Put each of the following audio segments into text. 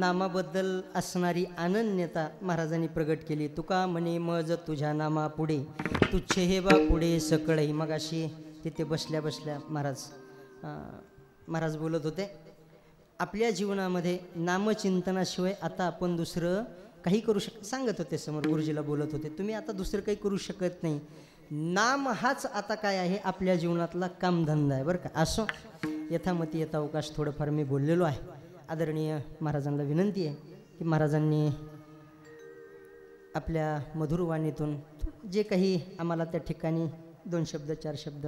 नामाबद्दल असणारी अनन्यता महाराजांनी प्रगट केली. तुका म्हणे मज तुझ्या नामा पुढे तुच्छे हे बा पुढे सकळही. मग अशी तिथे बसल्या बसल्या महाराज बोलत होते, आपल्या जीवनामध्ये नामचिंतनाशिवाय आता आपण दुसरं काही करू सांगत होते. समोर गुरुजीला बोलत होते, तुम्ही आता दुसरं काही करू शकत नाही. नाम हाच आता काय आहे आपल्या जीवनातला कामधंदा आहे बरं का. असो यथामती यथावकाश थोडंफार मी बोललेलो आहे. आदरणीय महाराजांना विनंती आहे की महाराजांनी आपल्या मधुर वाणीतून जे काही आम्हाला त्या ठिकाणी 2 शब्द 4 शब्द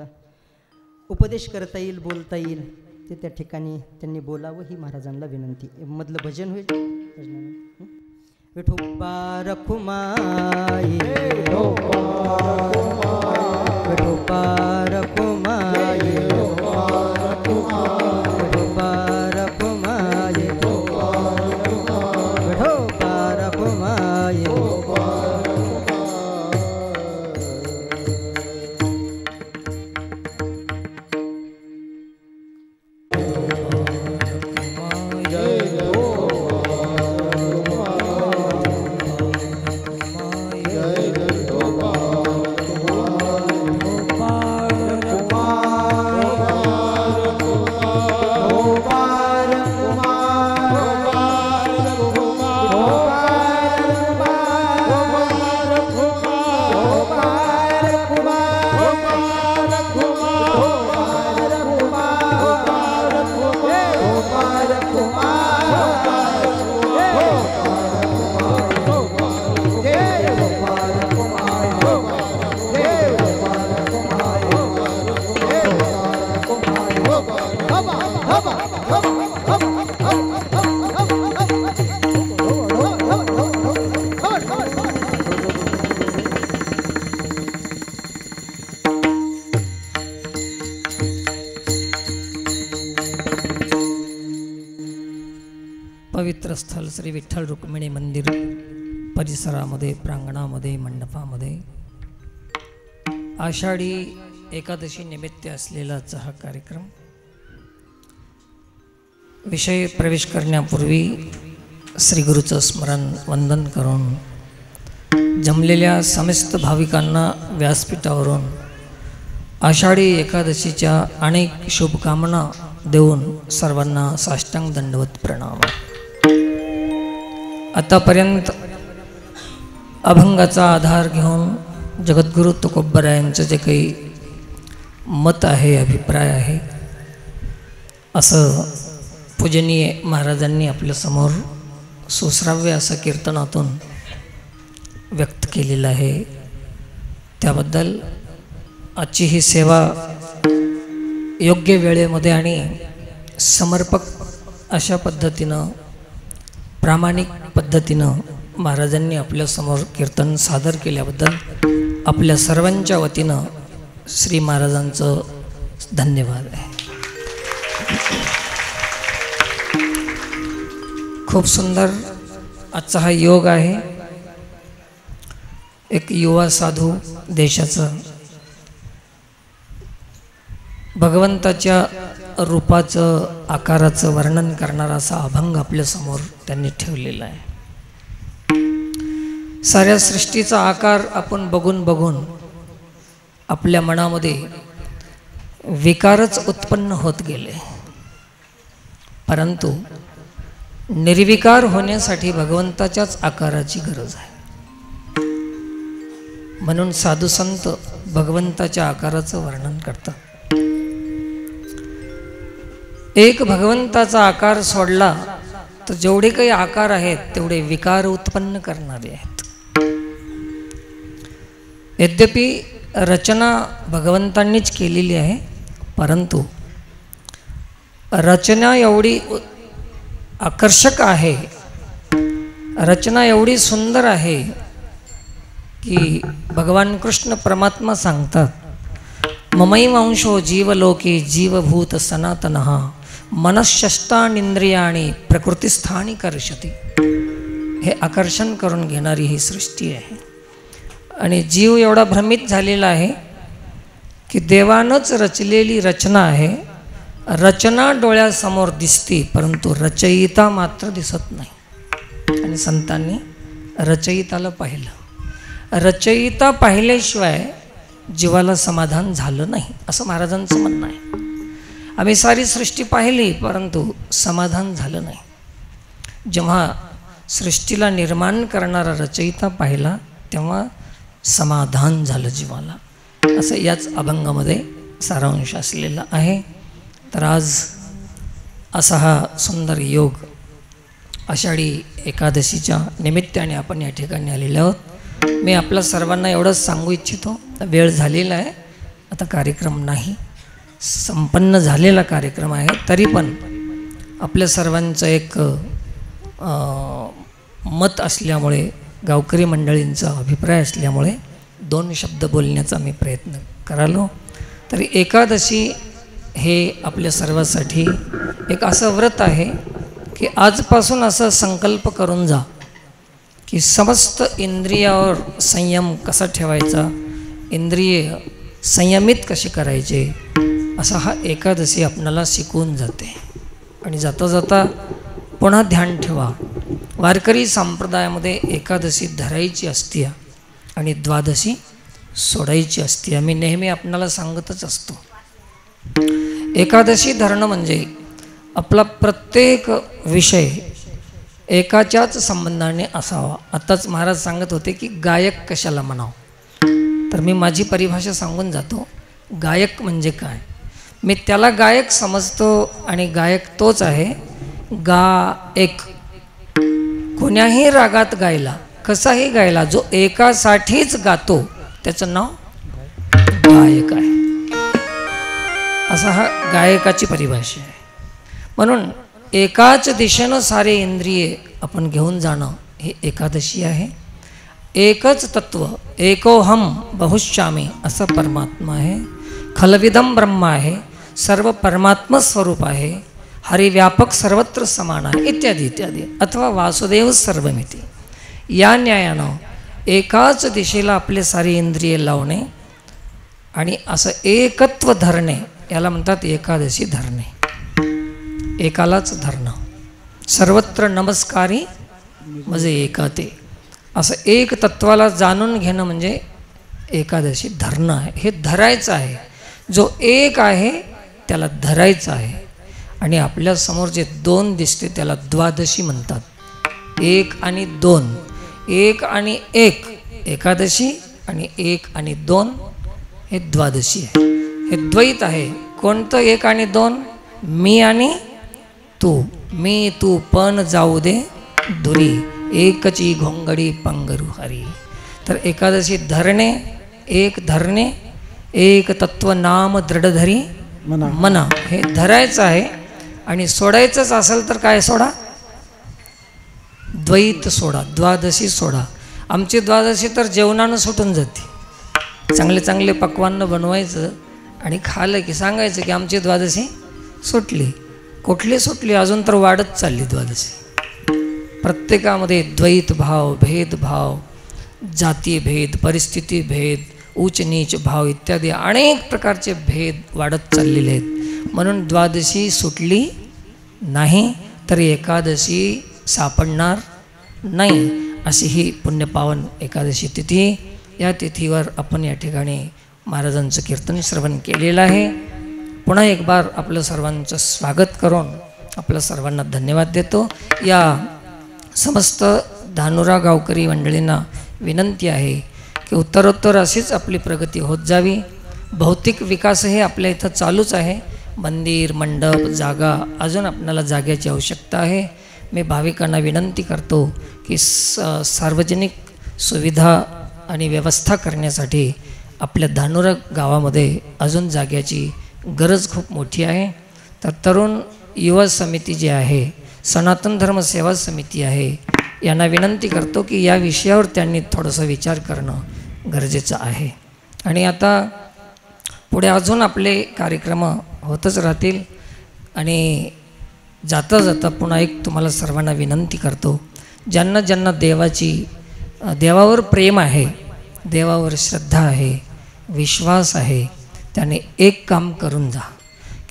उपदेश करता येईल, बोलता येईल, ते त्या ठिकाणी त्यांनी बोलावं ही महाराजांना विनंती. मधलं भजन होईल. विठोबा रखुमाई विठोबा रखुमाई विठोबा रखुमाई विठोबा रखुमाई. पवित्र स्थल श्री विठ्ठल रुक्मिणी मंदिर परिसरामध्ये, प्रांगणामध्ये, मंडपामध्ये आषाढी एकादशी निमित्त असलेला हा कार्यक्रम. विषय प्रवेश करण्यापूर्वी श्री गुरुचं स्मरण वंदन करून जमलेल्या समस्त भाविकांना व्यासपीठावरून आषाढी एकादशीच्या अनेक शुभकामना देऊन सर्वांना साष्टांग दंडवत प्रणाम. आतापर्यंत अभंगाचा आधार घेऊन जगद्गुरु तुकोबरायांचं जे काही मत आहे, अभिप्राय आहे, असं पूजनीय महाराजांनी आपल्यासमोर सुश्राव्य असं कीर्तनातून व्यक्त केलेलं आहे. त्याबद्दल आजची ही सेवा योग्य वेळेमध्ये आणि समर्पक अशा पद्धतीनं, प्रामाणिक पद्धतीनं महाराजांनी आपल्यासमोर कीर्तन सादर केल्याबद्दल आपल्या सर्वांच्या वतीनं श्री महाराजांचं धन्यवाद आहे. खूप सुंदर आजचा हा योग आहे. एक युवा साधू देशाचं भगवंताच्या रूपाचं, आकाराचं वर्णन करणारा असा अभंग आपल्यासमोर त्यांनी ठेवलेला आहे. साऱ्या सृष्टीचा आकार आपण बघून बघून आपल्या मनामध्ये विकारच उत्पन्न होत गेले, परंतु निर्विकार होण्यासाठी भगवंताच्याच आकाराची गरज आहे. म्हणून साधू संत भगवंताच्या आकाराचं वर्णन करतात. एक भगवंताचा आकार सोडला तर जेवढे काही आकार आहेत तेवढे विकार उत्पन्न करणारे आहेत. यद्यपि रचना भगवंतांनीच केलेली आहे, परंतु रचना एवढी आकर्षक आहे, रचना एवढी सुंदर आहे की भगवान कृष्ण परमात्मा सांगतात, ममैवांशो जीवलोके जीवभूत सनातनः मनःषष्टानींद्रियाणि प्रकृतिस्थानी कर्षति. हे आकर्षण करून घेणारी ही सृष्टी आहे. आणि जीव एवढा भ्रमित झालेला आहे की देवानंच रचलेली रचना आहे रचना डोळ्यासमोर दिसते, परंतु रचयिता मात्र दिसत नाही. आणि संतांनी रचयिताला पाहिलं. रचयिता पाहिल्याशिवाय जीवाला समाधान झालं नाही, असं महाराजांचं म्हणणं आहे. आम्ही सारी सृष्टी पाहिली, परंतु समाधान झालं नाही. जेव्हा सृष्टीला निर्माण करणारा रचयिता पाहिला, तेव्हा समाधान झालं जीवाला. असं याच अभंगामध्ये सारांश असलेला आहे. तर आज असा हा सुंदर योग आषाढी एकादशीच्या निमित्ताने आपण या ठिकाणी आलेले आहोत. मी आपल्या सर्वांना एवढंच सांगू इच्छितो, वेळ झालेला आहे, आता कार्यक्रम नाही, संपन्न झालेला कार्यक्रम आहे. तरी पण आपल्या सर्वांचं एक मत असल्यामुळे, गावकरी मंडळींचा अभिप्राय असल्यामुळे 2 शब्द बोलण्याचा मी प्रयत्न करालो. तरी एकादशी हे आपल्या सर्वांसाठी एक असं व्रत आहे की आजपासून असं संकल्प करून जा की समस्त इंद्रियावर संयम कसा ठेवायचा, इंद्रिय संयमित कसे करायचे, असा हा एकादशी आपणाला शिकवून जाते. आणि जाता जाता पुन्हा ध्यान ठेवा, वारकरी संप्रदायामध्ये एकादशी धरायची असते आणि द्वादशी सोडायची असते. आम्ही नेहमी आपणाला सांगतच असतो, एकादशी धरणं म्हणजे आपला प्रत्येक विषय एकाच्याच संबंधाने असावा. आताच महाराज सांगत होते की गायक कशाला म्हणावं, तर मी माझी परिभाषा सांगून जातो. गायक म्हणजे काय, मी त्याला गायक समजतो आणि गायक तोच आहे गायक. कोण्याही रागात गायला, कसाही गायला, जो एकासाठीच गातो त्याचं नाव गायक आहे. असा हा गायकाची परिभाषा आहे. म्हणून एकाच दिशेनं सारे इंद्रिये आपण घेऊन जाणं हे एकादशी आहे. एकच तत्व, एकोहम बहुश्यामी, असं परमात्मा आहे. खलविदम ब्रह्म आहे, सर्व परमात्म स्वरूप आहे. हरिव्यापक सर्वत्र समान आहे, इत्यादी इत्यादी. अथवा वासुदेव सर्वमिती. या न्यायानं एकाच दिशेला आपले सारे इंद्रिय लावणे आणि असं एकत्व धरणे, याला म्हणतात एकादशी धरणे. एकालाच धरणं, सर्वत्र नमस्कारी म्हणजे एका ते, असं एक तत्वाला जाणून घेणं म्हणजे एकादशी धरणं आहे. हे धरायचं आहे, जो एक आहे त्याला धरायचं आहे. आणि आपल्यासमोर जे 2 दिसते त्याला द्वादशी म्हणतात. 1 आणि 2, 1 आणि 1 एकादशी आणि 1 आणि 2 हे द्वादशी आहे. हे द्वैत आहे. कोणतं 1 आणि 2? मी आणि तू, मी तू पण जाऊ दे दुरी, एकची घोंगडी पंगरू हरी. तर एकादशी धरणे, एक धरणे, एक तत्व नाम दृढधरी मना, हे धरायचं आहे. आणि सोडायचंच असेल तर काय सोडा? द्वैत सोडा, द्वादशी सोडा. आमची द्वादशी तर जेवणानं सुटून जाते. चांगले चांगले पक्वान्न बनवायचं आणि खाल्लं की सांगायचं की आमची द्वादशी सुटली. कुठली सुटली? अजून तर वाढत चालली द्वादशी. प्रत्येकामध्ये द्वैत भाव, भेदभाव, जाती भेद, परिस्थिती भेद, उच्च नीच भाव इत्यादी अनेक प्रकारचे भेद वाढत चाललेले आहेत. म्हणून द्वादशी सुटली नाही तर एकादशी सापडणार नाही. अशी ही पुण्यपावन एकादशी तिथी. या तिथीवर आपण या ठिकाणी महाराजांचं कीर्तन श्रवण केलेलं आहे. पुन्हा एक बार आपलं सर्वांचं स्वागत करून आपल्या सर्वांना धन्यवाद देतो. या समस्त धानुरा गावकरी मंडळींना विनंती आहे की उत्तरोत्तर अशीच आपली प्रगती होत जावी. भौतिक विकासही आपल्या इथं चालूच आहे. मंदिर, मंडप, जागा, अजून आपल्याला जागेची आवश्यकता आहे. मी भाविकांना विनंती करतो की सार्वजनिक सुविधा आणि व्यवस्था करण्यासाठी आपल्या धानुरा गावामध्ये अजून जाग्याची गरज खूप मोठी आहे. तर तरुण युवा समिती जी आहे, सनातन धर्म सेवा समिती आहे, यांना विनंती करतो की या विषयावर त्यांनी थोडंसं विचार करणं गरजेचं आहे. आणि आता पुढे अजून आपले कार्यक्रम होतच राहतील. आणि जाता जाता पुन्हा एक तुम्हाला सर्वांना विनंती करतो, ज्यांना ज्यांना देवावर प्रेम आहे, देवावर श्रद्धा आहे, विश्वास आहे, त्याने एक काम करून जा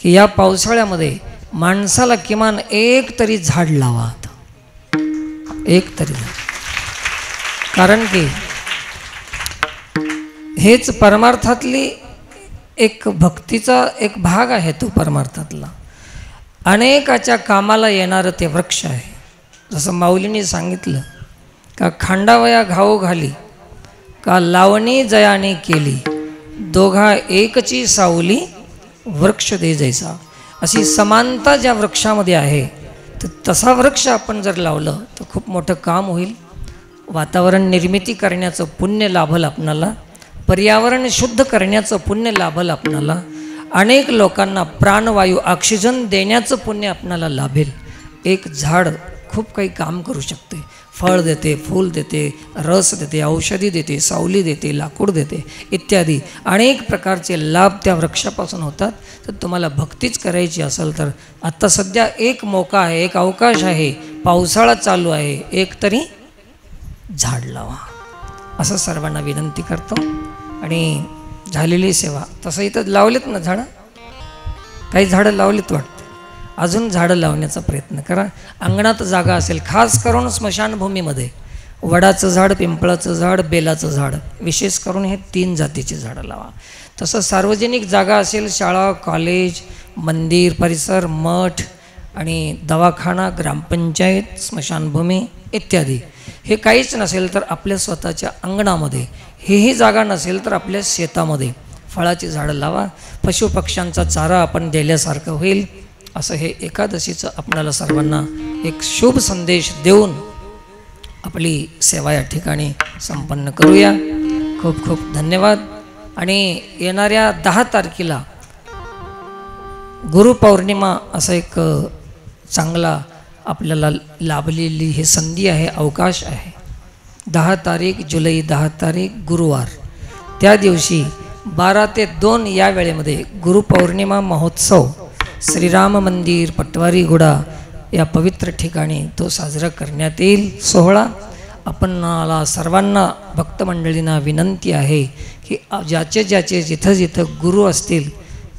की या पावसाळ्यामध्ये माणसाला किमान एक तरी झाड लावा. एक तरी झाड. कारण की हेच परमार्थातली एक भक्तीचा एक भाग आहे तो परमार्थातला. अनेकाच्या कामाला येणारं ते वृक्ष आहे. जसं माऊलींनी सांगितलं का खांडावया घाऊ घाली का लावणी जयाने केली दोघा एकची सावली वृक्ष दे जैसा. अशी समानता ज्या वृक्षामध्ये आहे तर तसा वृक्ष आपण जर लावलं तर खूप मोठं काम होईल. वातावरण निर्मिती करण्याचं पुण्य लाभल आपणाला, पर्यावरण शुद्ध करण्याचं पुण्य लाभल आपणाला, अनेक लोकांना प्राणवायू ऑक्सिजन देण्याचं पुण्य आपणाला लाभेल. एक झाड खूप काही काम करू शकते. फळ देते, फूल देते, रस देते, औषधी देते, सावली देते, लाकूड देते इत्यादी अनेक प्रकारचे लाभ त्या वृक्षापासून होतात. तर तुम्हाला भक्तीच करायची असेल तर आत्ता सध्या एक मोका आहे, एक अवकाश आहे, पावसाळा चालू आहे, एक तरी झाड लावा असं सर्वांना विनंती करतो. आणि झालेली सेवा तसं इथं लावलेत ना झाडं, काही झाडं लावलीत वाटतं. अजून झाडं लावण्याचा प्रयत्न करा. अंगणात जागा असेल, खास करून स्मशानभूमीमध्ये वडाचं झाड, पिंपळाचं झाड, बेलाचं झाड, विशेष करून हे 3 जातीची झाडं लावा. तसं सार्वजनिक जागा असेल, शाळा, कॉलेज, मंदिर परिसर, मठ आणि दवाखाना, ग्रामपंचायत, स्मशानभूमी इत्यादी हे काहीच नसेल तर आपल्या स्वतःच्या अंगणामध्ये, हेही जागा नसेल तर आपल्या शेतामध्ये फळाची झाडं लावा. पशुपक्ष्यांचा चारा आपण दिल्यासारखं होईल. असं हे एकादशीचं आपल्याला सर्वांना एक शुभ संदेश देऊन आपली सेवा या ठिकाणी संपन्न करूया. खूप खूप धन्यवाद. आणि येणाऱ्या 10 तारखेला गुरुपौर्णिमा असं एक चांगला आपल्याला लाभलेली ही संधी आहे, अवकाश आहे. 10 तारीख जुलै, 10 तारीख गुरुवार, त्या दिवशी 12 ते 2 या वेळेमध्ये गुरुपौर्णिमा महोत्सव श्रीराम मंदिर पटवारीगुडा या पवित्र ठिकाणी तो साजरा करण्यात येईल. सोहळा आपणाला सर्वांना भक्तमंडळींना विनंती आहे की ज्याचे ज्याचे जिथं जिथं गुरु असतील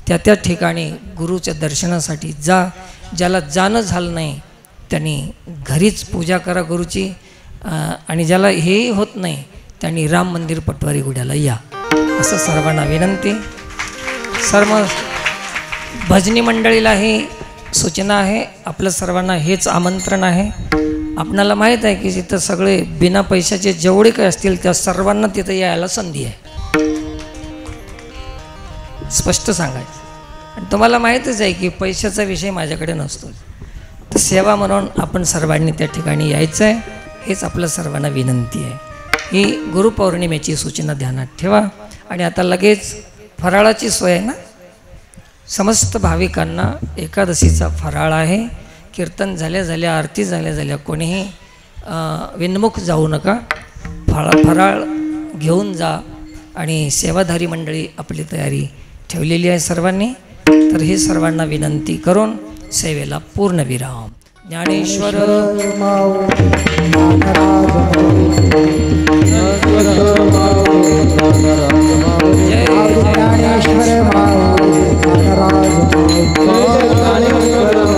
त्या त्या ठिकाणी गुरुच्या दर्शनासाठी जा. ज्याला जाणं झालं नाही त्यांनी घरीच पूजा करा गुरुची. आणि ज्याला हेही होत नाही त्यांनी राम मंदिर पटवारीगुड्याला या असं सर्वांना विनंती. सर्व भजनी मंडळीलाही सूचना आहे, आपल्या सर्वांना हेच आमंत्रण आहे. आपणाला माहीत आहे की जिथं सगळे बिना पैशाचे जेवढे काही असतील त्या सर्वांना तिथं यायला संधी आहे, स्पष्ट सांगायचं. आणि तुम्हाला माहीतच आहे की पैशाचा विषय माझ्याकडे नसतो. तर सेवा म्हणून आपण सर्वांनी त्या ठिकाणी यायचं आहे, हेच आपल्या सर्वांना विनंती आहे. ही गुरुपौर्णिमेची सूचना ध्यानात ठेवा. आणि आता लगेच फराळाची सोय आहे ना, समस्त भाविकांना एकादशीचा फराळ आहे. कीर्तन झाल्या झाल्या, आरती झाल्या झाल्या कोणीही विनमुख जाऊ नका. फराळ घेऊन जा. आणि सेवाधारी मंडळी आपली तयारी ठेवलेली आहे सर्वांनी. तर हे सर्वांना विनंती करून सेवेला पूर्ण विराम. ज्ञानेश्वर जय ज्ञानेश्वर